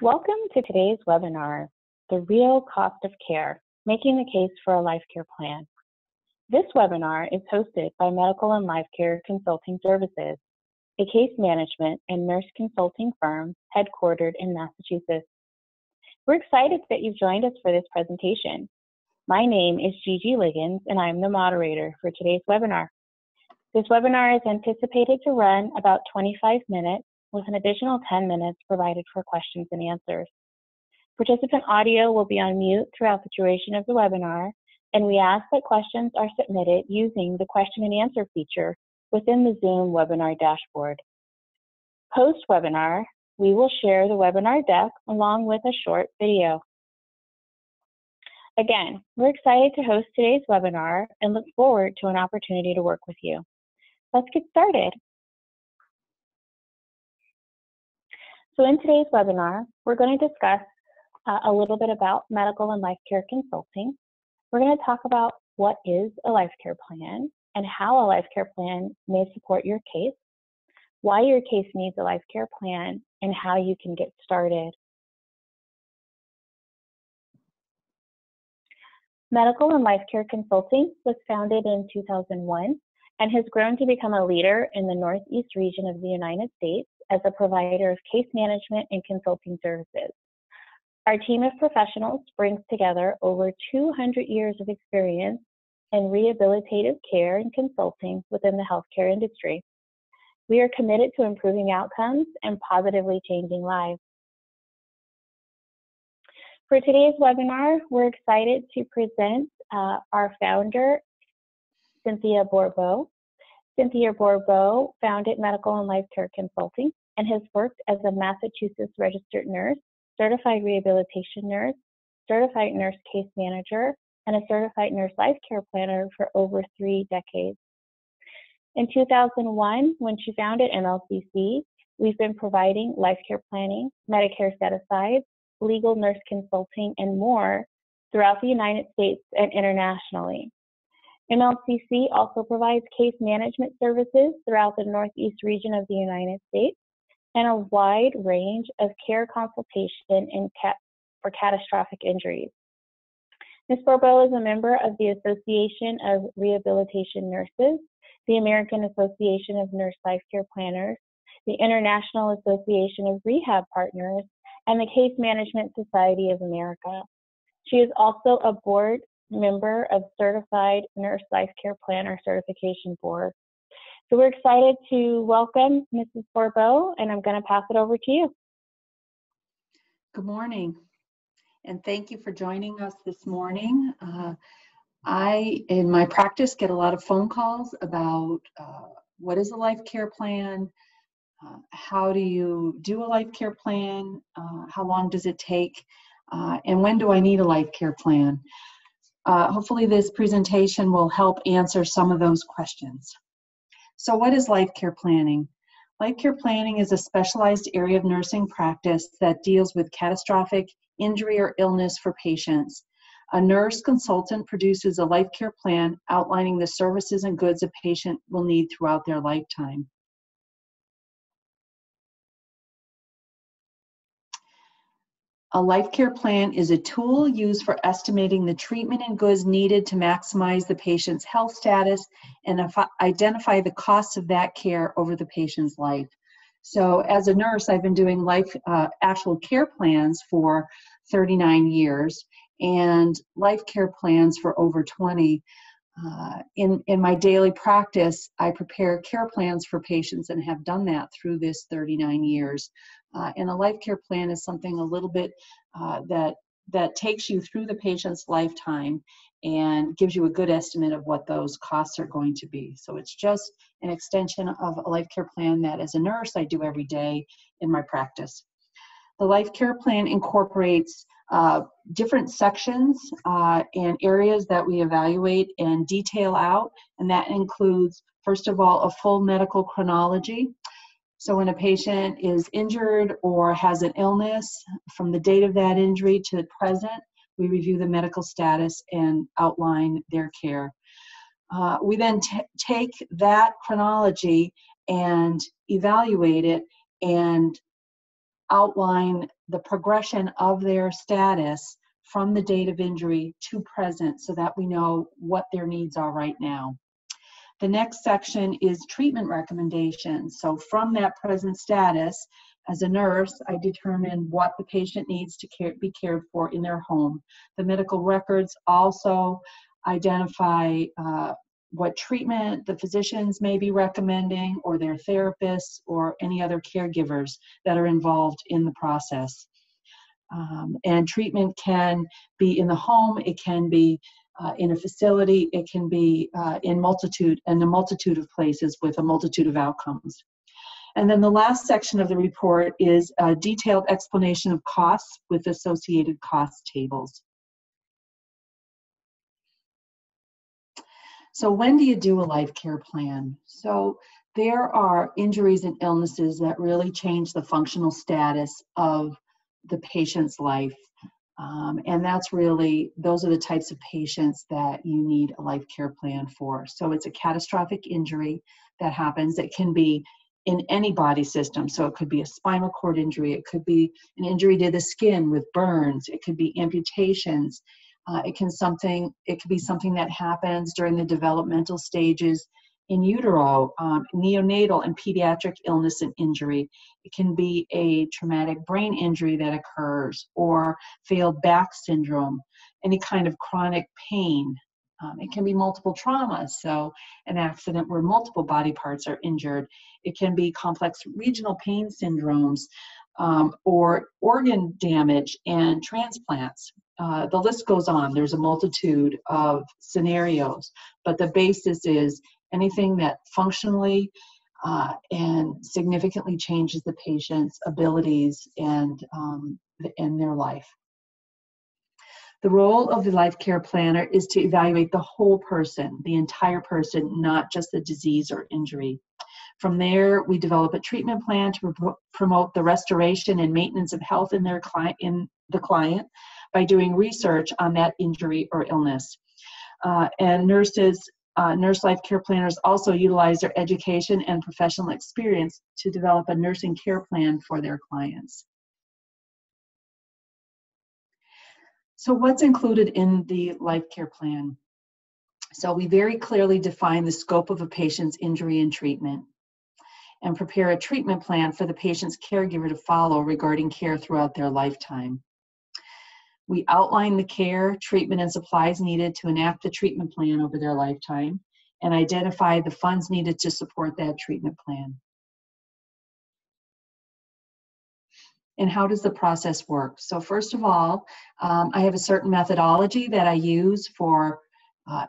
Welcome to today's webinar, The Real Cost of Care, Making the Case for a Life Care Plan. This webinar is hosted by Medical and Life Care Consulting Services, a case management and nurse consulting firm headquartered in Massachusetts. We're excited that you've joined us for this presentation. My name is 𝐂𝐤𝐿, and I'm the moderator for today's webinar. This webinar is anticipated to run about 25 minutes, with an additional 10 minutes provided for questions and answers. Participant audio will be on mute throughout the duration of the webinar, and we ask that questions are submitted using the question and answer feature within the Zoom webinar dashboard. Post-webinar, we will share the webinar deck along with a short video. Again, we're excited to host today's webinar and look forward to an opportunity to work with you. Let's get started. So in today's webinar, we're going to discuss a little bit about medical and life care consulting. We're going to talk about what is a life care plan and how a life care plan may support your case, why your case needs a life care plan, and how you can get started. Medical and Life Care Consulting was founded in 2001 and has grown to become a leader in the Northeast region of the United States as a provider of case management and consulting services. Our team of professionals brings together over 200 years of experience in rehabilitative care and consulting within the healthcare industry. We are committed to improving outcomes and positively changing lives. For today's webinar, we're excited to present our founder, Cynthia Bourbeau. Cynthia Bourbeau founded Medical and Life Care Consulting and has worked as a Massachusetts registered nurse, certified rehabilitation nurse, certified nurse case manager, and a certified nurse life care planner for over 3 decades. In 2001, when she founded MLCC, we've been providing life care planning, Medicare set-asides, legal nurse consulting, and more throughout the United States and internationally. MLCC also provides case management services throughout the Northeast region of the United States and a wide range of care consultation for catastrophic injuries. Ms. Bourbeau is a member of the Association of Rehabilitation Nurses, the American Association of Nurse Life Care Planners, the International Association of Rehab Partners, and the Case Management Society of America. She is also a board member of Certified Nurse Life Care Planner Certification Board. So we're excited to welcome Mrs. Bourbeau, and I'm going to pass it over to you. Good morning, and thank you for joining us this morning. I, in my practice, get a lot of phone calls about what is a life care plan, how do you do a life care plan, how long does it take, and when do I need a life care plan? Hopefully this presentation will help answer some of those questions. So what is life care planning? Life care planning is a specialized area of nursing practice that deals with catastrophic injury or illness for patients. A nurse consultant produces a life care plan outlining the services and goods a patient will need throughout their lifetime. A life care plan is a tool used for estimating the treatment and goods needed to maximize the patient's health status and identify the costs of that care over the patient's life. So as a nurse, I've been doing actual care plans for 39 years and life care plans for over 20. In my daily practice, I prepare care plans for patients and have done that through this 39 years. And a life care plan is something a little bit that takes you through the patient's lifetime and gives you a good estimate of what those costs are going to be. So it's just an extension of a life care plan that as a nurse I do every day in my practice. The life care plan incorporates different sections and areas that we evaluate and detail out, and that includes, first of all, a full medical chronology. So when a patient is injured or has an illness, from the date of that injury to the present, we review the medical status and outline their care. We then take that chronology and evaluate it and outline the progression of their status from the date of injury to present so that we know what their needs are right now. The next section is treatment recommendations. So from that present status, as a nurse, I determine what the patient needs to be cared for in their home. The medical records also identify what treatment the physicians may be recommending, or their therapists, or any other caregivers that are involved in the process. And treatment can be in the home, it can be in a facility, it can be in a multitude of places with a multitude of outcomes. And then the last section of the report is a detailed explanation of costs with associated cost tables. So when do you do a life care plan? So there are injuries and illnesses that really change the functional status of the patient's life. And that's really, those are the types of patients that you need a life care plan for. So it's a catastrophic injury that happens. It can be in any body system. So it could be a spinal cord injury. It could be an injury to the skin with burns. It could be amputations. It could be something that happens during the developmental stages in utero, neonatal and pediatric illness and injury. It can be a traumatic brain injury that occurs, or failed back syndrome, any kind of chronic pain. It can be multiple traumas, so an accident where multiple body parts are injured. It can be complex regional pain syndromes, or organ damage and transplants. The list goes on. There's a multitude of scenarios, but the basis is anything that functionally and significantly changes the patient's abilities and their life. The role of the life care planner is to evaluate the whole person, the entire person, not just the disease or injury. From there, we develop a treatment plan to promote the restoration and maintenance of health in the client by doing research on that injury or illness. And nurse life care planners also utilize their education and professional experience to develop a nursing care plan for their clients. So what's included in the life care plan? So we very clearly define the scope of a patient's injury and treatment, and prepare a treatment plan for the patient's caregiver to follow regarding care throughout their lifetime. We outline the care, treatment, and supplies needed to enact the treatment plan over their lifetime, and identify the funds needed to support that treatment plan. And how does the process work? So first of all, I have a certain methodology that I use for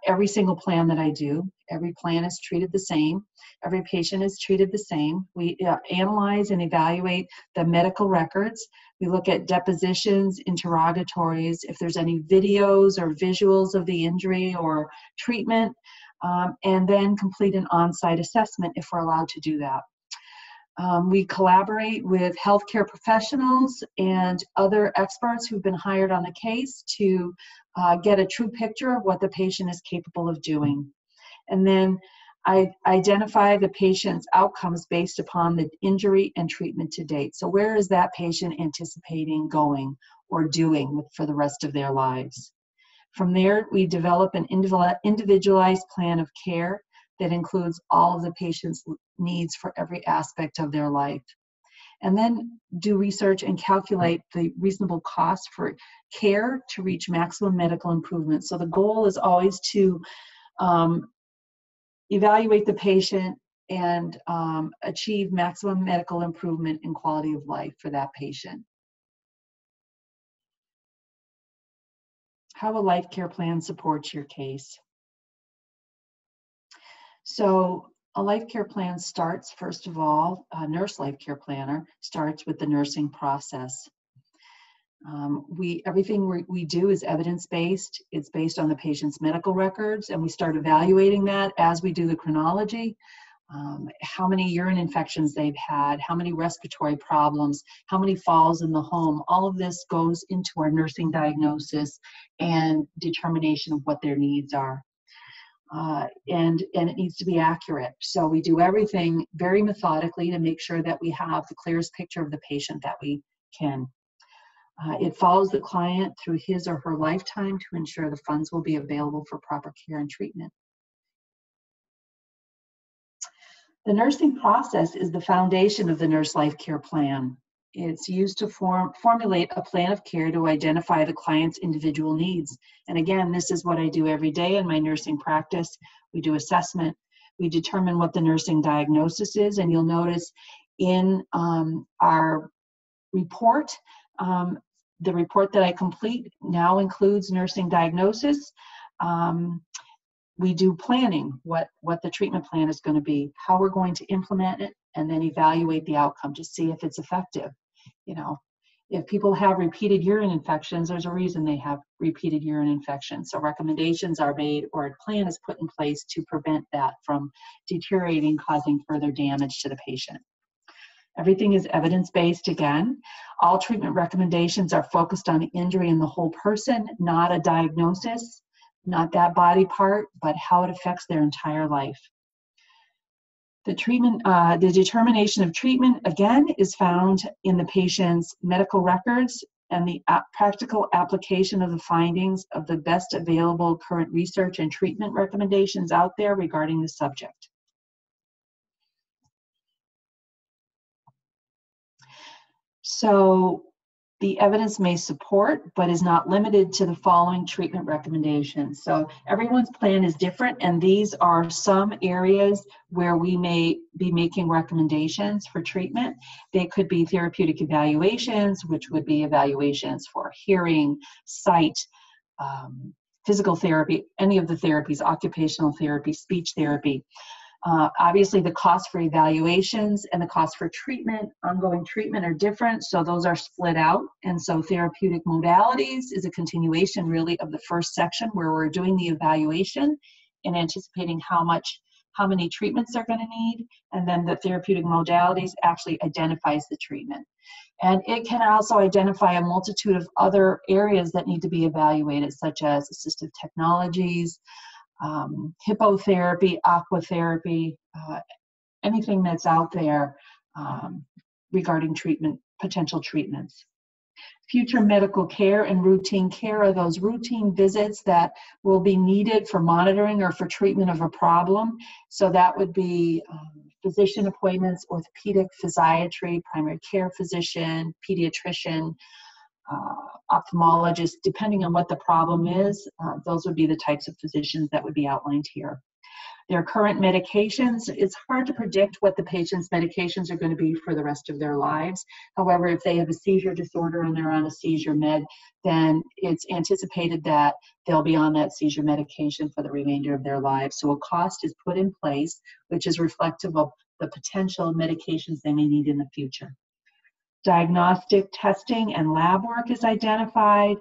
every single plan that I do. Every plan is treated the same. Every patient is treated the same. We analyze and evaluate the medical records. We look at depositions, interrogatories, if there's any videos or visuals of the injury or treatment, and then complete an on-site assessment if we're allowed to do that. We collaborate with healthcare professionals and other experts who've been hired on the case to get a true picture of what the patient is capable of doing. And then I identify the patient's outcomes based upon the injury and treatment to date. So where is that patient anticipating going or doing for the rest of their lives? From there, we develop an individualized plan of care that includes all of the patient's needs for every aspect of their life. And then do research and calculate the reasonable cost for care to reach maximum medical improvement. So the goal is always to evaluate the patient and achieve maximum medical improvement and quality of life for that patient. How a life care plan supports your case. So a life care plan starts, first of all, a nurse life care planner starts with the nursing process. Everything we do is evidence-based. It's based on the patient's medical records, and we start evaluating that as we do the chronology. How many urine infections they've had, how many respiratory problems, how many falls in the home. All of this goes into our nursing diagnosis and determination of what their needs are. And it needs to be accurate. So we do everything very methodically to make sure that we have the clearest picture of the patient that we can. It follows the client through his or her lifetime to ensure the funds will be available for proper care and treatment. The nursing process is the foundation of the Nurse Life Care Plan. It's used to formulate a plan of care to identify the client's individual needs. And again, this is what I do every day in my nursing practice. We do assessment. We determine what the nursing diagnosis is. And you'll notice in our report, the report that I complete now includes nursing diagnosis. We do planning, what the treatment plan is going to be, how we're going to implement it, and then evaluate the outcome to see if it's effective. You know, if people have repeated urine infections, there's a reason they have repeated urine infections. So recommendations are made or a plan is put in place to prevent that from deteriorating, causing further damage to the patient. Everything is evidence-based again. All treatment recommendations are focused on the injury in the whole person, not a diagnosis, not that body part, but how it affects their entire life. The treatment, the determination of treatment, again, is found in the patient's medical records and the practical application of the findings of the best available current research and treatment recommendations out there regarding the subject. So the evidence may support, but is not limited to the following treatment recommendations. So everyone's plan is different, and these are some areas where we may be making recommendations for treatment. They could be therapeutic evaluations, which would be evaluations for hearing, sight, physical therapy, any of the therapies, occupational therapy, speech therapy. Obviously, the cost for evaluations and the cost for treatment, ongoing treatment, are different, so those are split out. And so therapeutic modalities is a continuation really of the first section where we're doing the evaluation and anticipating how many treatments they're going to need, and then the therapeutic modalities actually identifies the treatment. And it can also identify a multitude of other areas that need to be evaluated, such as assistive technologies, hippotherapy, aquatherapy, anything that's out there regarding treatment, potential treatments. Future medical care and routine care are those routine visits that will be needed for monitoring or for treatment of a problem. So that would be physician appointments, orthopedic, physiatry, primary care physician, pediatrician, ophthalmologist, depending on what the problem is. Those would be the types of physicians that would be outlined here. Their current medications, it's hard to predict what the patient's medications are going to be for the rest of their lives. However, if they have a seizure disorder and they're on a seizure med, then it's anticipated that they'll be on that seizure medication for the remainder of their lives. So a cost is put in place, which is reflective of the potential medications they may need in the future. Diagnostic testing and lab work is identified.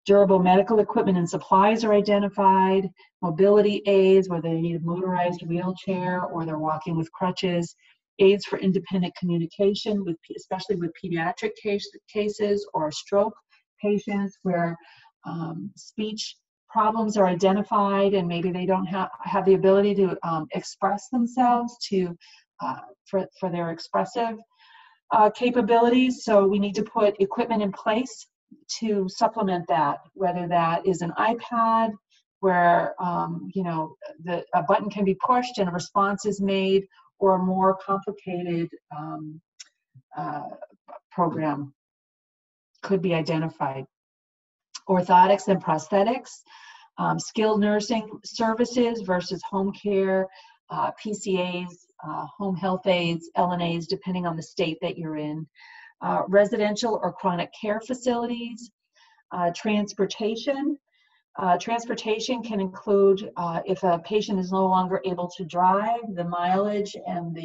Durable medical equipment and supplies are identified. Mobility aids, whether they need a motorized wheelchair or they're walking with crutches. Aids for independent communication, especially with pediatric cases or stroke patients where speech problems are identified and maybe they don't have the ability to express themselves for their expressive capabilities. So we need to put equipment in place to supplement that, whether that is an iPad where a button can be pushed and a response is made, or a more complicated program could be identified. Orthotics and prosthetics, skilled nursing services versus home care, PCAs, home health aides, LNAs, depending on the state that you're in. Residential or chronic care facilities, transportation. Transportation can include, if a patient is no longer able to drive, the mileage and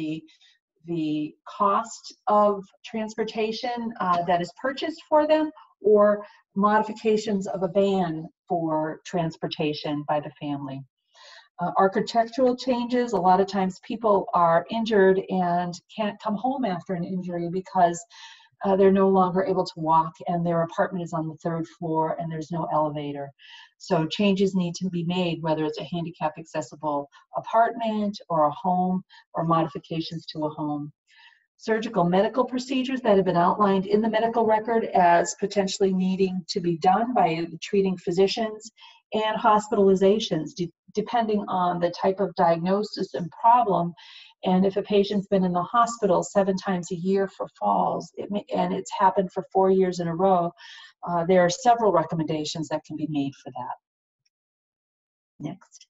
the cost of transportation that is purchased for them, or modifications of a van for transportation by the family. Architectural changes, a lot of times people are injured and can't come home after an injury because they're no longer able to walk and their apartment is on the 3rd floor and there's no elevator. So changes need to be made, whether it's a handicap accessible apartment or a home or modifications to a home. surgical medical procedures that have been outlined in the medical record as potentially needing to be done by the treating physicians, and hospitalizations, depending on the type of diagnosis and problem. And if a patient's been in the hospital 7 times a year for falls, and it's happened for 4 years in a row, there are several recommendations that can be made for that. Next.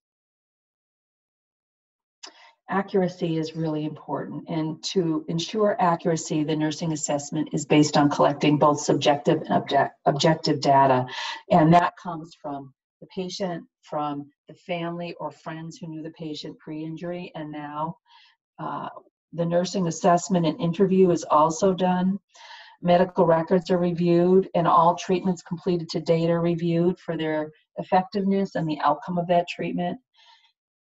Accuracy is really important, and to ensure accuracy, the nursing assessment is based on collecting both subjective and objective data, and that comes from the patient, from the family or friends who knew the patient pre-injury, and now the nursing assessment and interview is also done. Medical records are reviewed, and all treatments completed to date are reviewed for their effectiveness and the outcome of that treatment.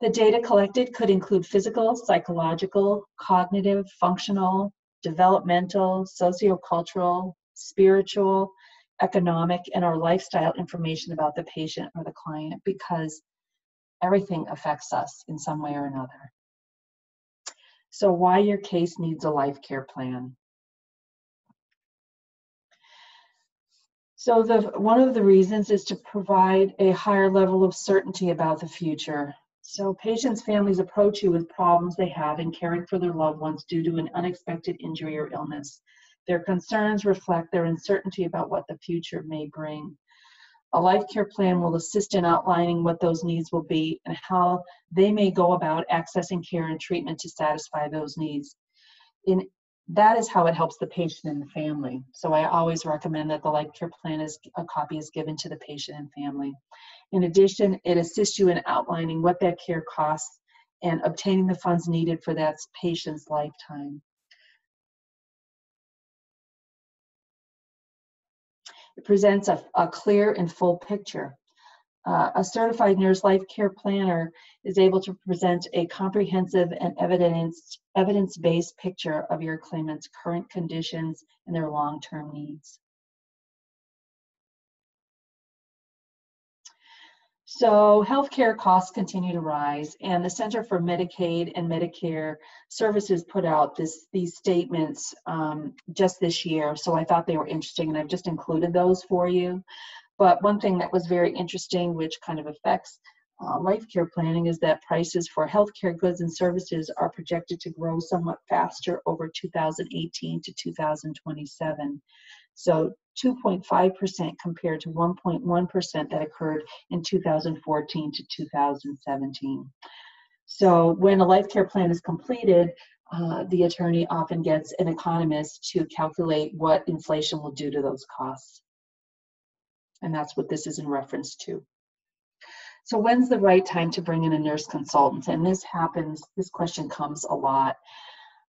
The data collected could include physical, psychological, cognitive, functional, developmental, sociocultural, spiritual, economic, and or lifestyle information about the patient or the client, because everything affects us in some way or another. So why your case needs a life care plan. So one of the reasons is to provide a higher level of certainty about the future. So patients' families approach you with problems they have in caring for their loved ones due to an unexpected injury or illness. Their concerns reflect their uncertainty about what the future may bring. A life care plan will assist in outlining what those needs will be and how they may go about accessing care and treatment to satisfy those needs. That is how it helps the patient and the family. So I always recommend that the life care plan a copy is given to the patient and family. In addition, it assists you in outlining what that care costs and obtaining the funds needed for that patient's lifetime. It presents a clear and full picture. A certified nurse life care planner is able to present a comprehensive and evidence-based picture of your claimant's current conditions and their long-term needs. So healthcare costs continue to rise, and the Center for Medicaid and Medicare Services put out these statements just this year, so I thought they were interesting, and I've just included those for you. But one thing that was very interesting, which kind of affects life care planning, is that prices for healthcare goods and services are projected to grow somewhat faster over 2018 to 2027. So 2.5% compared to 1.1% that occurred in 2014 to 2017. So when a life care plan is completed, the attorney often gets an economist to calculate what inflation will do to those costs. And that's what this is in reference to. So when's the right time to bring in a nurse consultant? And this question comes a lot.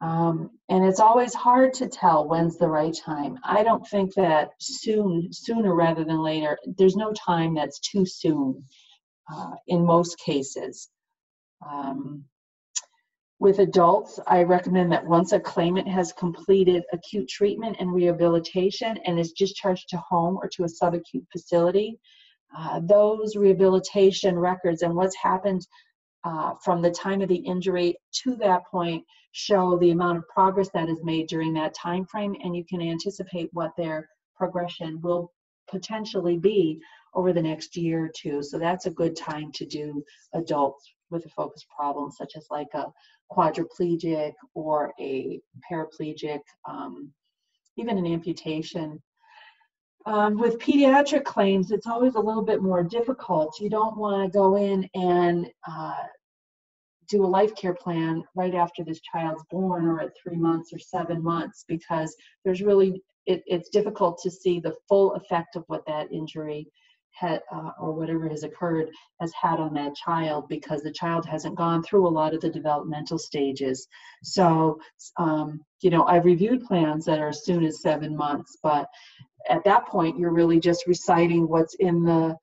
And it's always hard to tell when's the right time. I don't think that sooner rather than later. There's no time that's too soon in most cases. With adults, I recommend that once a claimant has completed acute treatment and rehabilitation and is discharged to home or to a subacute facility, those rehabilitation records and what's happened from the time of the injury to that point show the amount of progress that is made during that time frame, and you can anticipate what their progression will potentially be over the next year or two. So that's a good time to do adults with a focused problem, such as like a quadriplegic or a paraplegic, even an amputation. With pediatric claims, it's always a little bit more difficult. You don't want to go in and do a life care plan right after this child's born or at 3 months or 7 months, because there's really, it's difficult to see the full effect of what that injury had, or whatever has occurred has had on that child, because the child hasn't gone through a lot of the developmental stages. So, you know, I've reviewed plans that are as soon as 7 months, but at that point, you're really just reciting what's in the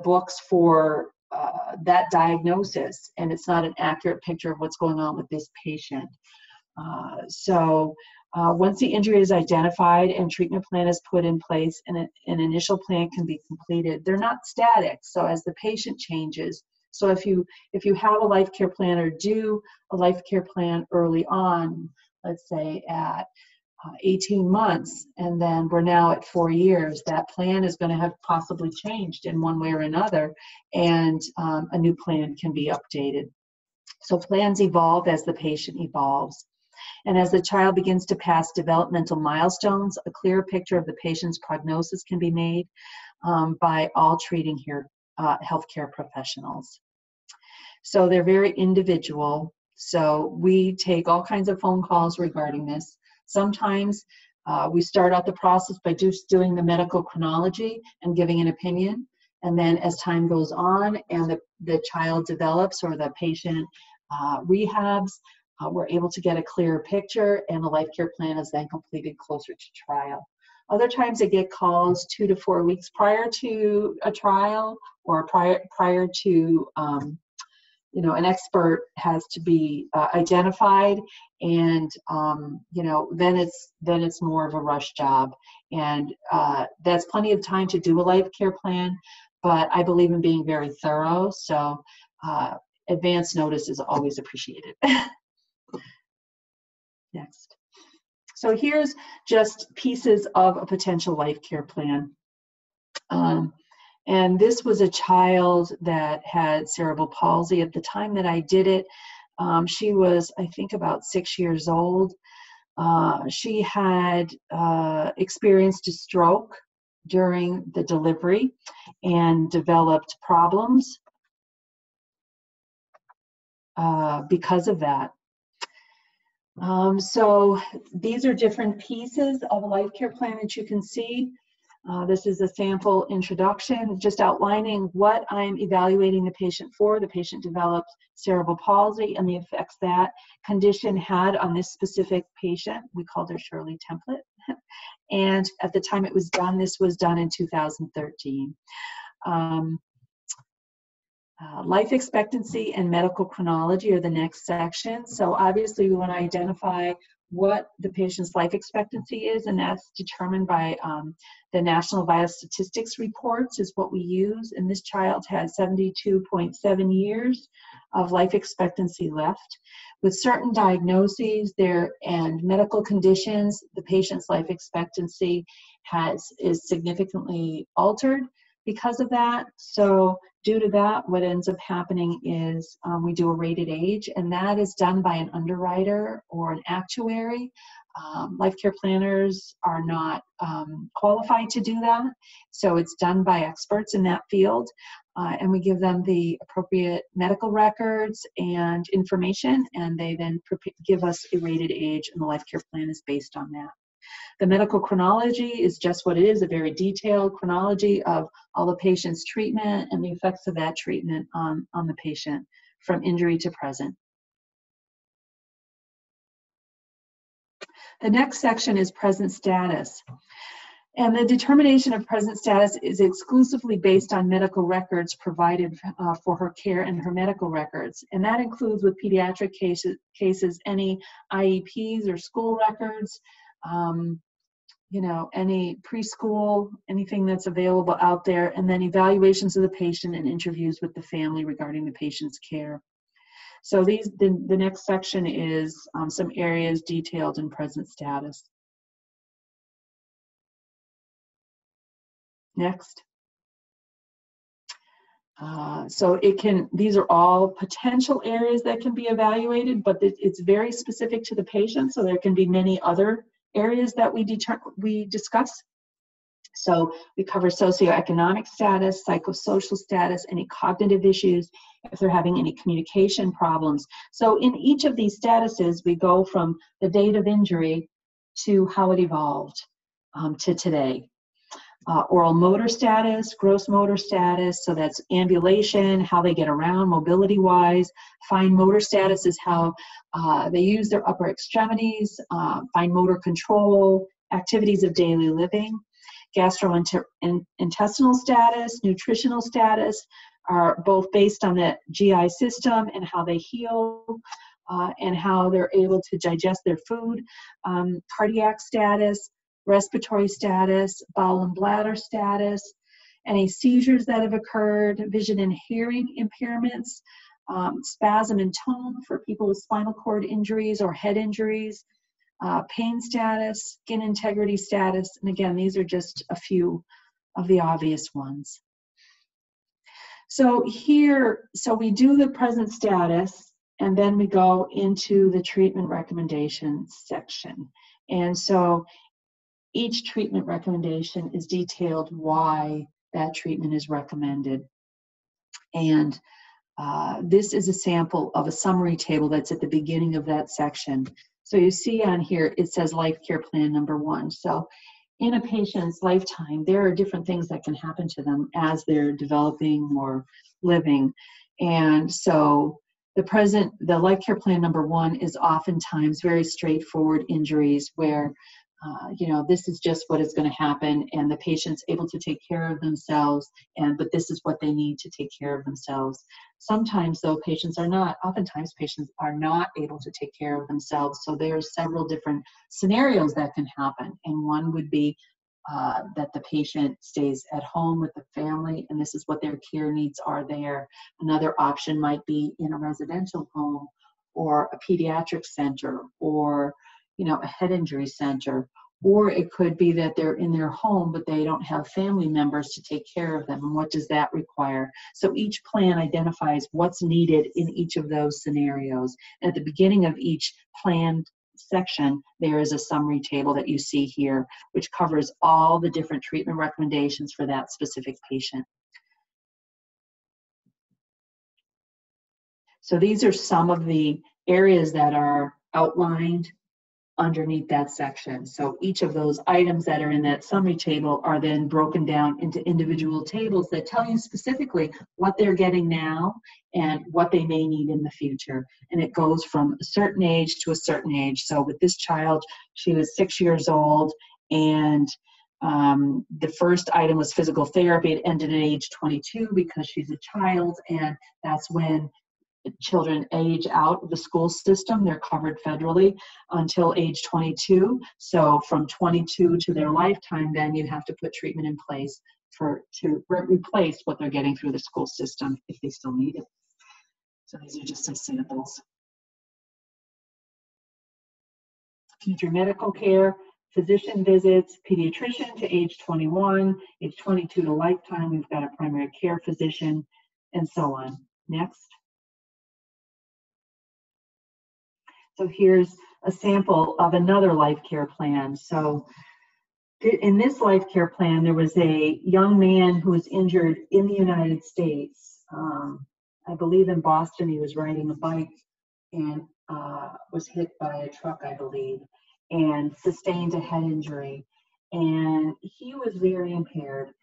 books for that diagnosis, and it's not an accurate picture of what's going on with this patient. Once the injury is identified and treatment plan is put in place and an initial plan can be completed, they're not static. So as the patient changes, so if you have a life care plan or do a life care plan early on, let's say at 18 months, and then we're now at 4 years, that plan is going to have possibly changed in one way or another, and a new plan can be updated. So plans evolve as the patient evolves. And as the child begins to pass developmental milestones, a clearer picture of the patient's prognosis can be made by all treating healthcare professionals. So they're very individual. So we take all kinds of phone calls regarding this. Sometimes we start out the process by just doing the medical chronology and giving an opinion. And then as time goes on and the child develops or the patient rehabs, we're able to get a clearer picture, and the life care plan is then completed closer to trial. Other times I get calls 2 to 4 weeks prior to a trial, or prior to an expert has to be identified, and then it's more of a rush job, and that's plenty of time to do a life care plan, but I believe in being very thorough, so advance notice is always appreciated. Next. So here's just pieces of a potential life care plan. And this was a child that had cerebral palsy. At the time that I did it, she was, I think, about 6 years old. She had experienced a stroke during the delivery and developed problems because of that. So these are different pieces of a life care plan that you can see. This is a sample introduction, just outlining what I'm evaluating the patient for. The patient developed cerebral palsy and the effects that condition had on this specific patient. We called her Shirley Template. And at the time it was done, this was done in 2013. Life expectancy and medical chronology are the next section. So obviously we want to identify what the patient's life expectancy is, and that's determined by the National Vital Statistics reports is what we use. And this child had 72.7 years of life expectancy left. With certain diagnoses and medical conditions, the patient's life expectancy is significantly altered because of that. So due to that, what ends up happening is we do a rated age, and that is done by an underwriter or an actuary. Life care planners are not qualified to do that, so it's done by experts in that field, and we give them the appropriate medical records and information, and they then give us a rated age, and the life care plan is based on that. The medical chronology is just what it is, a very detailed chronology of all the patient's treatment and the effects of that treatment on the patient from injury to present. The next section is present status. And the determination of present status is exclusively based on medical records provided for her care and her medical records. And that includes with pediatric cases any IEPs or school records, any preschool, anything that's available out there, and then evaluations of the patient and interviews with the family regarding the patient's care. So the next section is some areas detailed in present status. Next. So these are all potential areas that can be evaluated, but it's very specific to the patient, so there can be many other areas that we discuss. So we cover socioeconomic status, psychosocial status, any cognitive issues, if they're having any communication problems. So in each of these statuses, we go from the date of injury to how it evolved to today. Oral motor status, gross motor status, so that's ambulation, how they get around mobility-wise. Fine motor status is how they use their upper extremities. Fine motor control, activities of daily living. Gastrointestinal status, nutritional status are both based on the GI system and how they heal and how they're able to digest their food. Cardiac status, respiratory status, bowel and bladder status, any seizures that have occurred, vision and hearing impairments, spasm and tone for people with spinal cord injuries or head injuries, pain status, skin integrity status, and again, these are just a few of the obvious ones. So here, so we do the present status, and then we go into the treatment recommendations section. And so each treatment recommendation is detailed why that treatment is recommended. And this is a sample of a summary table that's at the beginning of that section. So you see on here, it says Life Care Plan number 1. So in a patient's lifetime, there are different things that can happen to them as they're developing or living. And so the Life Care Plan number 1 is oftentimes very straightforward injuries where you know, this is just what is going to happen, and the patient's able to take care of themselves, but this is what they need to take care of themselves. Sometimes, though, oftentimes patients are not able to take care of themselves, so there are several different scenarios that can happen, and one would be that the patient stays at home with the family, and this is what their care needs are there. Another option might be in a residential home, or a pediatric center, or you know, a head injury center, or it could be that they're in their home but they don't have family members to take care of them, and what does that require? So each plan identifies what's needed in each of those scenarios. And at the beginning of each plan section, there is a summary table that you see here, which covers all the different treatment recommendations for that specific patient. So these are some of the areas that are outlined underneath that section. So each of those items that are in that summary table are then broken down into individual tables that tell you specifically what they're getting now and what they may need in the future. And it goes from a certain age to a certain age. So with this child, she was 6 years old, and the first item was physical therapy. It ended at age 22 because she's a child, and that's when children age out of the school system. They're covered federally until age 22. So from 22 to their lifetime, then you have to put treatment in place to replace what they're getting through the school system if they still need it. So these are just some samples. Future medical care, physician visits, pediatrician to age 21, age 22 to lifetime, we've got a primary care physician, and so on. Next. So here's a sample of another life care plan. So in this life care plan, there was a young man who was injured in the United States. I believe in Boston. He was riding a bike and was hit by a truck, I believe, and sustained a head injury. And he was very impaired.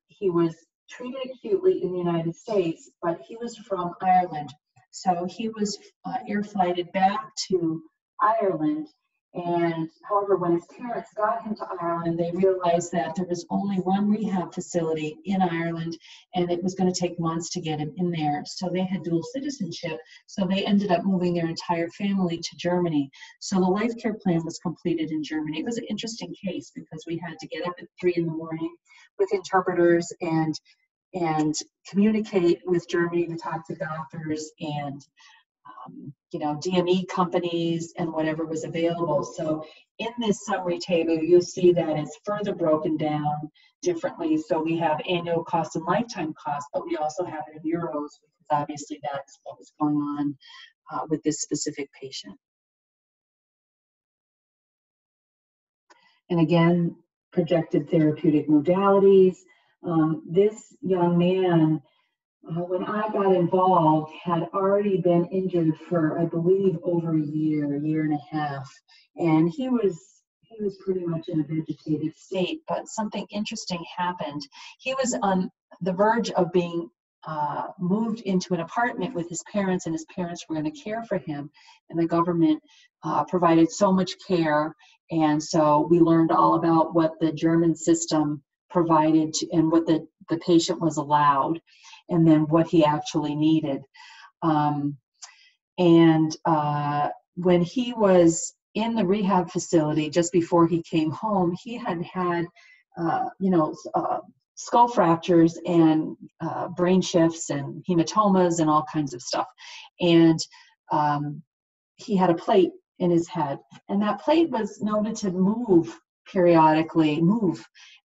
He was treated acutely in the United States, but he was from Ireland. So he was air flighted back to Ireland, and however, when his parents got him to Ireland, they realized that there was only one rehab facility in Ireland, and it was going to take months to get him in there. So they had dual citizenship, so they ended up moving their entire family to Germany. So the life care plan was completed in Germany. It was an interesting case because we had to get up at 3 in the morning with interpreters and communicate with Germany to talk to doctors and you know, DME companies and whatever was available. So in this summary table, you'll see that it's further broken down differently. So we have annual cost and lifetime cost, but we also have it in euros because obviously that's what was going on with this specific patient. And again, projected therapeutic modalities. This young man, when I got involved, had already been injured for, I believe, over a year and a half. And he was pretty much in a vegetative state, but something interesting happened. He was on the verge of being moved into an apartment with his parents, and his parents were going to care for him. And the government provided so much care. And so we learned all about what the German system provided and what the patient was allowed, and then what he actually needed. When he was in the rehab facility, just before he came home, he had skull fractures and brain shifts and hematomas and all kinds of stuff. And he had a plate in his head. And that plate was noted to move periodically,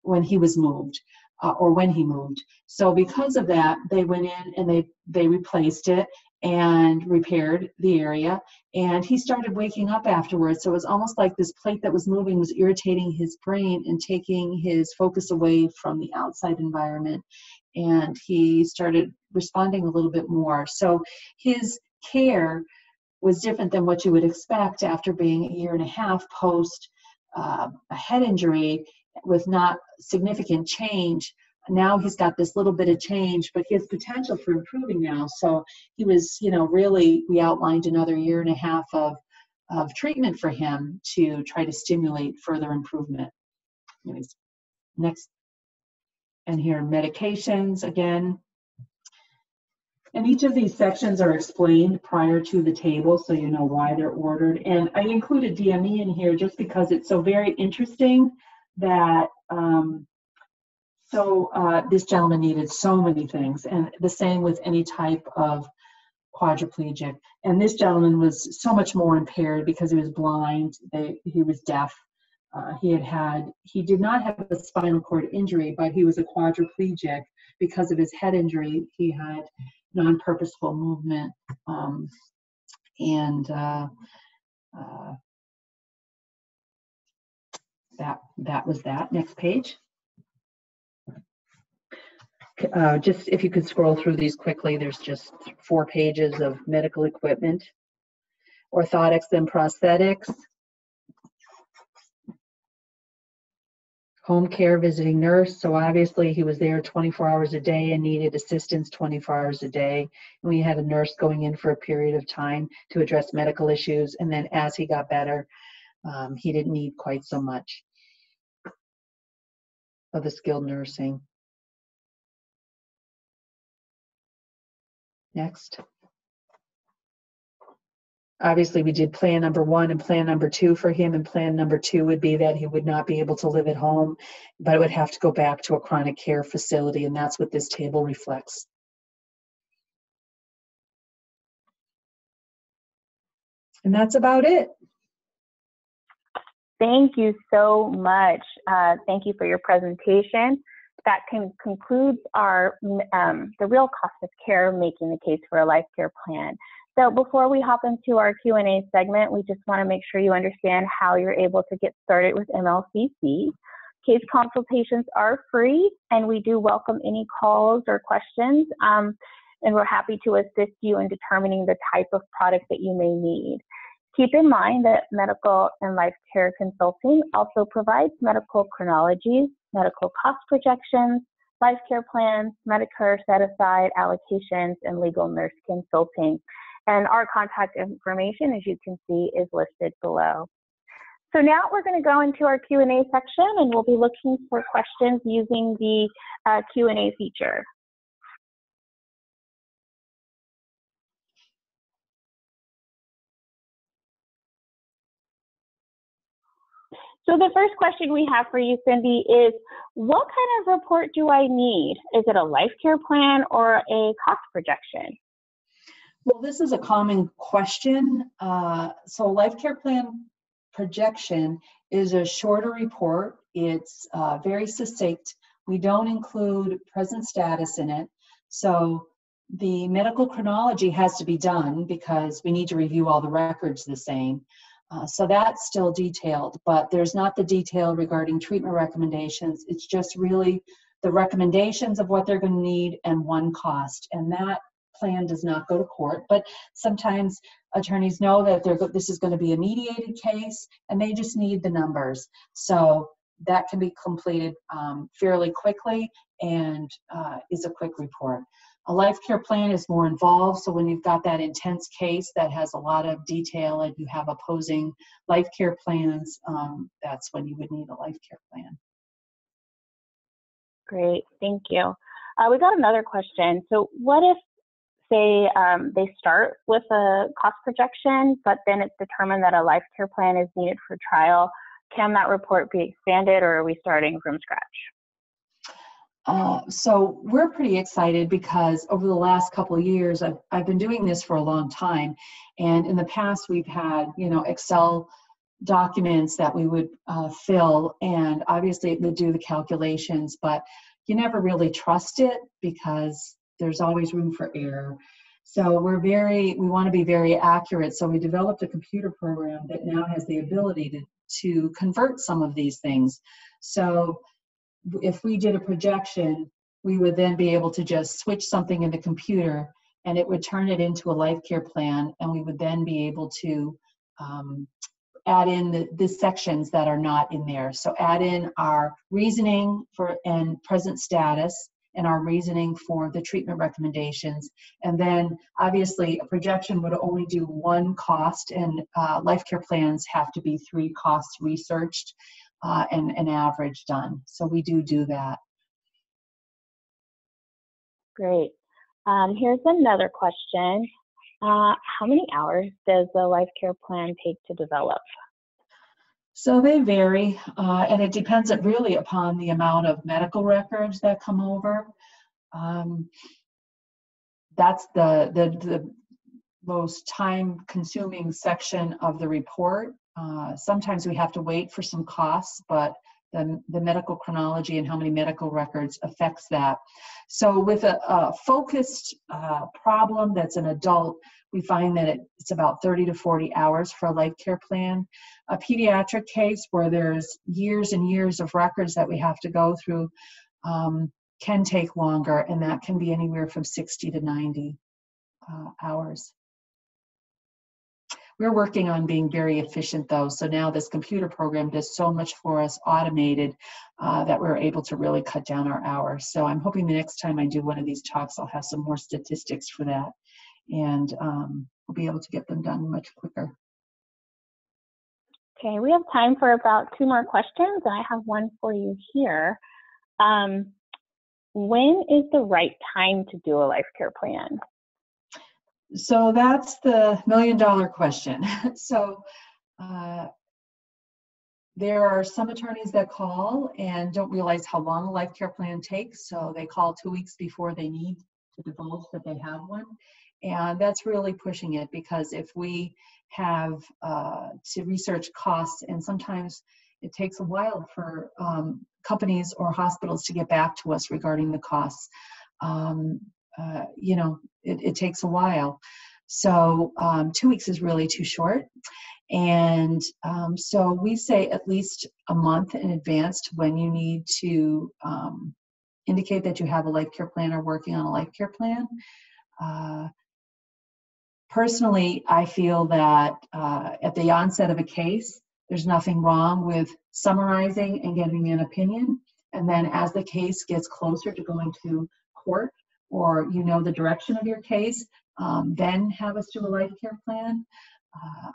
when he was moved, or when he moved. So because of that, they went in and they replaced it and repaired the area. And he started waking up afterwards. So it was almost like this plate that was moving was irritating his brain and taking his focus away from the outside environment. And he started responding a little bit more. So his care was different than what you would expect after being 1.5 years post a head injury with not significant change. Now he's got this little bit of change, but he has potential for improving now. So he was, really, we outlined another 1.5 years of treatment for him to try to stimulate further improvement. Anyways, next. And here, medications again. And each of these sections are explained prior to the table, so you know why they're ordered. And I included DME in here just because it's so very interesting that this gentleman needed so many things, and the same with any type of quadriplegic. And this gentleman was so much more impaired because he was blind, he was deaf. He did not have a spinal cord injury, but he was a quadriplegic because of his head injury. He had non-purposeful movement, that was that. Next page. Just if you could scroll through these quickly, there's just 4 pages of medical equipment. Orthotics and prosthetics. Home care, visiting nurse. So obviously he was there 24 hours a day and needed assistance 24 hours a day. And we had a nurse going in for a period of time to address medical issues. And then as he got better, he didn't need quite so much of the skilled nursing. Next. Obviously, we did plan number 1 and plan number 2 for him, and plan number 2 would be that he would not be able to live at home, but would have to go back to a chronic care facility, and that's what this table reflects. And that's about it. Thank you so much. Thank you for your presentation. That concludes our the real cost of care, making the case for a life care plan. So before we hop into our Q&A segment, we just want to make sure you understand how you're able to get started with MLCC. Case consultations are free, and we do welcome any calls or questions, and we're happy to assist you in determining the type of product that you may need. Keep in mind that medical and life care consulting also provides medical chronologies, medical cost projections, life care plans, Medicare set-aside allocations, and legal nurse consulting. And our contact information, as you can see, is listed below. So now we're going to go into our Q&A section, and we'll be looking for questions using the Q&A feature. So the first question we have for you, Cindy, is what kind of report do I need? Is it a life care plan or a cost projection? Well, this is a common question. So a life care plan projection is a shorter report. It's very succinct. We don't include present status in it. So the medical chronology has to be done because we need to review all the records the same. So that's still detailed, but there's not the detail regarding treatment recommendations. It's just really the recommendations of what they're going to need and one cost. And that plan does not go to court, but sometimes attorneys know that this is going to be a mediated case and they just need the numbers. So that can be completed fairly quickly and is a quick report. A life care plan is more involved, so when you've got that intense case that has a lot of detail and you have opposing life care plans, that's when you would need a life care plan. Great, thank you. We got another question. So what if, say, they start with a cost projection, but then it's determined that a life care plan is needed for trial? Can that report be expanded, or are we starting from scratch? So we're pretty excited because over the last couple of years, I've been doing this for a long time. And in the past, we've had, Excel documents that we would fill, and obviously it would do the calculations, but you never really trust it because there's always room for error. So we want to be very accurate. So we developed a computer program that now has the ability to convert some of these things. So if we did a projection, we would then be able to just switch something in the computer and it would turn it into a life care plan, and we would then be able to add in the sections that are not in there. So add in our reasoning and present status and our reasoning for the treatment recommendations. And then obviously a projection would only do one cost, and life care plans have to be 3 costs researched and an average done. So we do that. Great. Here's another question. How many hours does the life care plan take to develop? So they vary, and it depends really upon the amount of medical records that come over. That's the most time-consuming section of the report. Sometimes we have to wait for some costs, but the medical chronology and how many medical records affects that. So with a focused problem that's an adult, we find that it's about 30 to 40 hours for a life care plan. A pediatric case where there's years and years of records that we have to go through can take longer, and that can be anywhere from 60 to 90 hours. We're working on being very efficient though, so now this computer program does so much for us automated that we're able to really cut down our hours. So I'm hoping the next time I do one of these talks, I'll have some more statistics for that, and we'll be able to get them done much quicker. Okay, we have time for about 2 more questions, and I have one for you here. When is the right time to do a life care plan? So that's the million-dollar question. So there are some attorneys that call and don't realize how long a life care plan takes, so they call 2 weeks before they need to divulge that they have one. And that's really pushing it, because if we have to research costs, and sometimes it takes a while for companies or hospitals to get back to us regarding the costs. It takes a while. So 2 weeks is really too short. And so we say at least a month in advance to when you need to indicate that you have a life care plan or working on a life care plan. Personally, I feel that at the onset of a case, there's nothing wrong with summarizing and getting an opinion. And then as the case gets closer to going to court, or the direction of your case, then have us do a life care plan.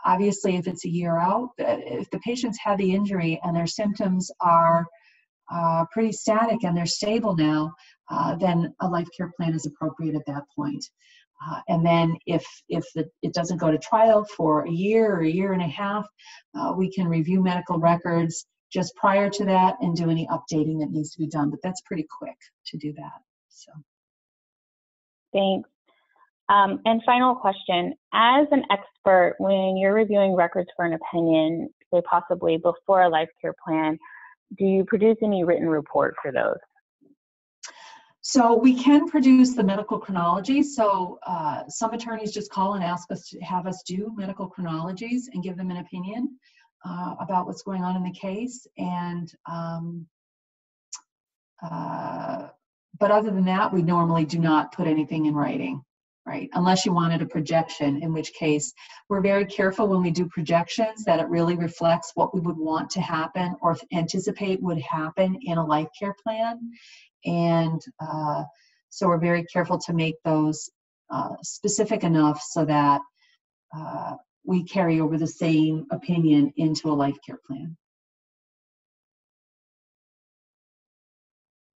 Obviously, if it's a year out, if the patient's had the injury and their symptoms are pretty static and they're stable now, then a life care plan is appropriate at that point. And then if it doesn't go to trial for a year or a year and a half, we can review medical records just prior to that and do any updating that needs to be done. But that's pretty quick to do that. So. Thanks. And final question, as an expert, when you're reviewing records for an opinion, say possibly before a life care plan, do you produce any written report for those? So we can produce the medical chronology. So some attorneys just call and ask us to have us do medical chronologies and give them an opinion about what's going on in the case. And but other than that, we normally do not put anything in writing, right? Unless you wanted a projection, in which case we're very careful when we do projections that it really reflects what we would want to happen or anticipate would happen in a life care plan. And so we're very careful to make those specific enough so that we carry over the same opinion into a life care plan.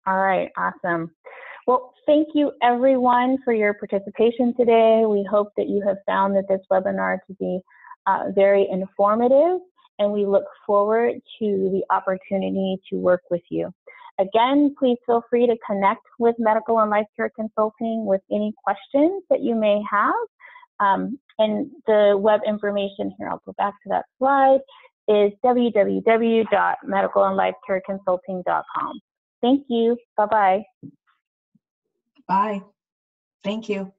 All right, awesome. Well, thank you everyone for your participation today. We hope that you have found that this webinar to be very informative, and we look forward to the opportunity to work with you. Again, please feel free to connect with Medical and Life Care Consulting with any questions that you may have. And the web information here, I'll go back to that slide, is www.medicalandlifecareconsulting.com. Thank you. Bye-bye. Bye. Thank you.